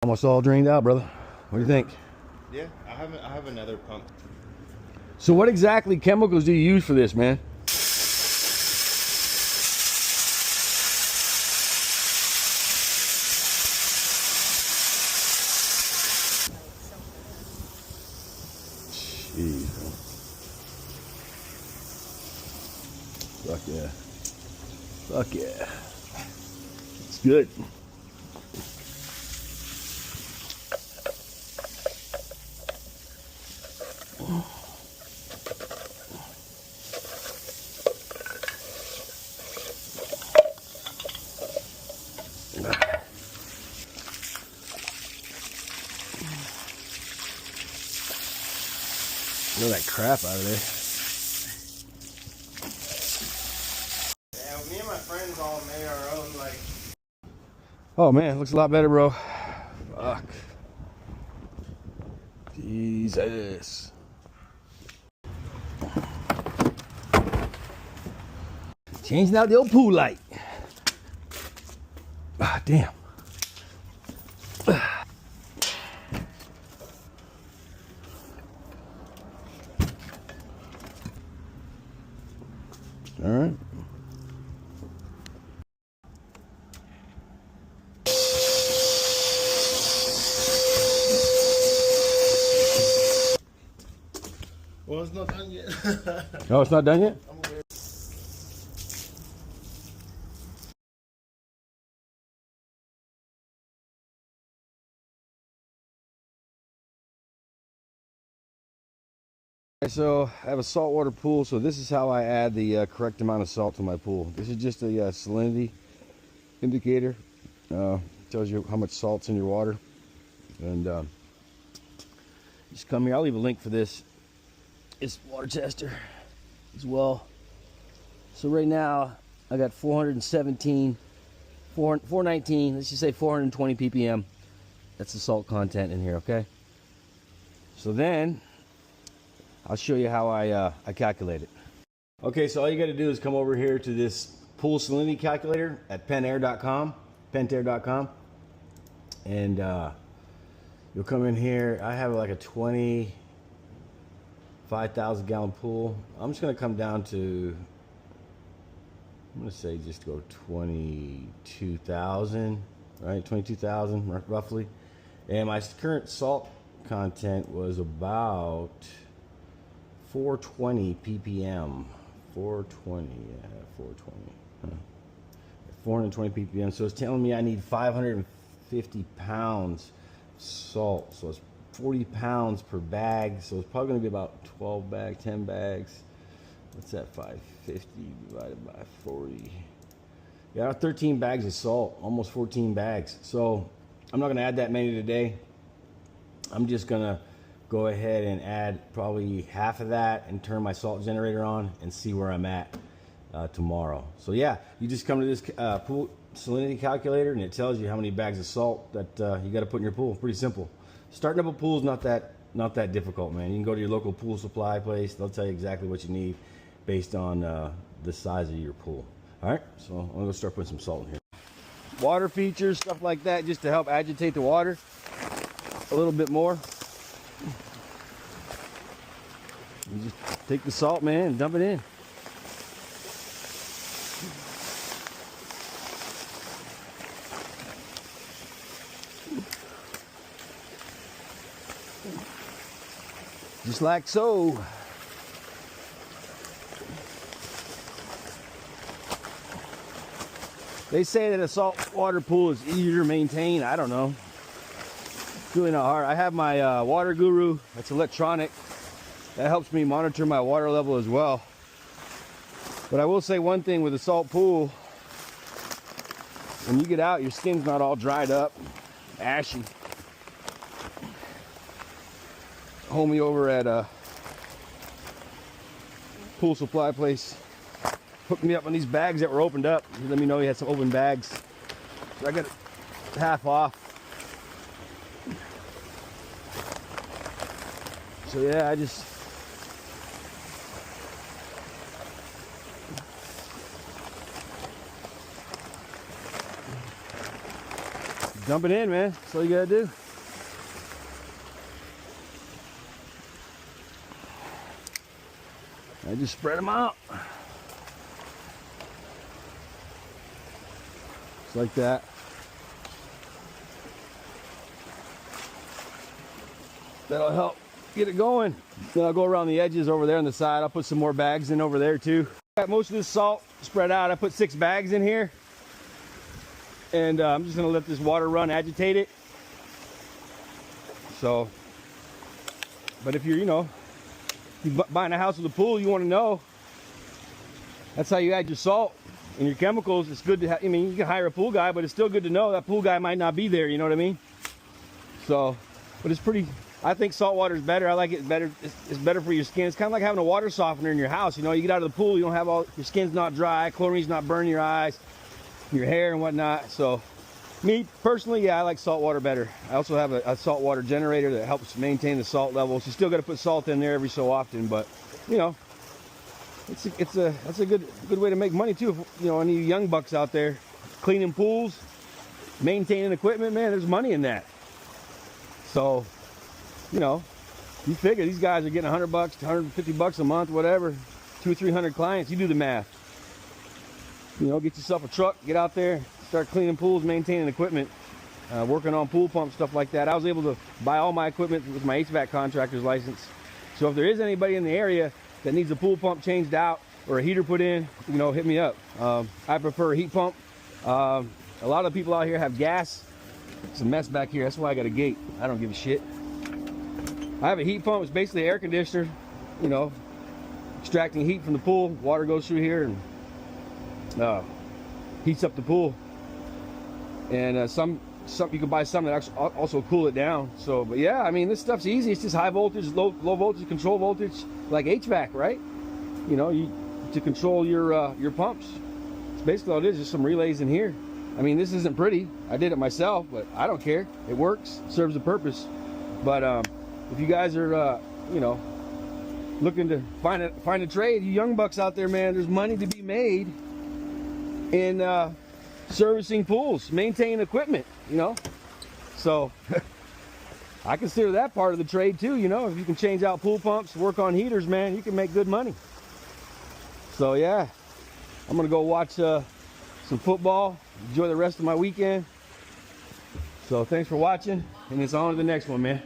Almost all drained out, brother. What do you think? Yeah, I have another pump. So what exactly chemicals do you use for this, man? Jeez, man. Fuck yeah. Fuck yeah. It's good. Get that crap out of there. Yeah, me and my friends all made our own, like... Oh man, looks a lot better, bro. Fuck. Jesus. Changing out the old pool light. Ah, damn. All right. Well, it's not done yet. Oh, it's not done yet? So I have a saltwater pool, so this is how I add the correct amount of salt to my pool. This is just a salinity indicator. Tells you how much salt's in your water. And just come here. I'll leave a link for this. It's water tester as well. So right now I got 419, let's just say 420 ppm. That's the salt content in here, okay? So then I'll show you how I calculate it. Okay, so all you got to do is come over here to this pool salinity calculator at pentair.com, and you'll come in here. I have like a 25,000 gallon pool. I'm just going to come down to, I'm going to say just go 22,000, right? 22,000 roughly. And my current salt content was about 420 ppm. 420, yeah, 420. Huh. 420 ppm. So it's telling me I need 550 pounds salt. So it's 40 pounds per bag. So it's probably going to be about 12 bags, 10 bags. What's that? 550 divided by 40. Yeah, 13 bags of salt, almost 14 bags. So I'm not going to add that many today. I'm just going to go ahead and add probably half of that and turn my salt generator on and see where I'm at tomorrow. So yeah, you just come to this pool salinity calculator and it tells you how many bags of salt that you got to put in your pool. Pretty simple. Starting up a pool is not that difficult, man. You can go to your local pool supply place. They'll tell you exactly what you need based on the size of your pool. All right, so I'm gonna go start putting some salt in here. Water features, stuff like that, just to help agitate the water a little bit more. You just take the salt, man, and dump it in. Just like so. They say that a saltwater pool is easier to maintain. I don't know. It's really not hard. I have my water guru. That's electronic. That helps me monitor my water level as well. But I will say one thing with a salt pool. When you get out, your skin's not all dried up, ashy. Homie over at a pool supply place hooked me up on these bags that were opened up. He let me know he had some open bags. So I got it half off. So yeah, I just Dump it in, man. That's all you gotta do. I just spread them out. Just like that. That'll help get it going. Then I'll go around the edges over there on the side. I'll put some more bags in over there too. Got most of this salt spread out. I put 6 bags in here. And I'm just gonna let this water run, agitate it. So, but if you're buying a house with a pool, you want to know that's how you add your salt and your chemicals. It's good to have, I mean, you can hire a pool guy, but it's still good to know that pool guy might not be there, you know what I mean? So, but it's pretty, I think salt water is better. I like it better. It's better for your skin. It's kind of like having a water softener in your house. You know, you get out of the pool, you don't have your skin's not dry, chlorine's not burning your eyes, your hair and whatnot. So me personally, yeah, I like salt water better. I also have a salt water generator that helps maintain the salt levels. You still got to put salt in there every so often, but you know, that's a good way to make money too. If, you know, any young bucks out there cleaning pools, maintaining equipment, man, there's money in that. So, you know, you figure these guys are getting $100, $150 a month, whatever, 200 or 300 clients. You do the math. You know, get yourself a truck, get out there, start cleaning pools, maintaining equipment, working on pool pumps, stuff like that. I was able to buy all my equipment with my HVAC contractor's license. So if there is anybody in the area that needs a pool pump changed out or a heater put in, you know, hit me up. I prefer a heat pump. A lot of people out here have gas. It's a mess back here. That's why I got a gate. I don't give a shit. I have a heat pump. It's basically an air conditioner, you know, extracting heat from the pool. Water goes through here and heats up the pool. And some you can buy some that actually also cool it down. So, but yeah, I mean, this stuff's easy. It's just high voltage, low voltage, control voltage, like HVAC, right? You know, to control your pumps. It's basically all it is, just some relays in here. I mean, this isn't pretty. I did it myself, but I don't care. It works, serves a purpose. But if you guys are, you know, looking to find a trade, you young bucks out there, man, there's money to be made in servicing pools, maintaining equipment, you know. So I consider that part of the trade too, you know. If you can change out pool pumps, work on heaters, man, you can make good money. So yeah, I'm gonna go watch some football, enjoy the rest of my weekend. So thanks for watching, and it's on to the next one, man.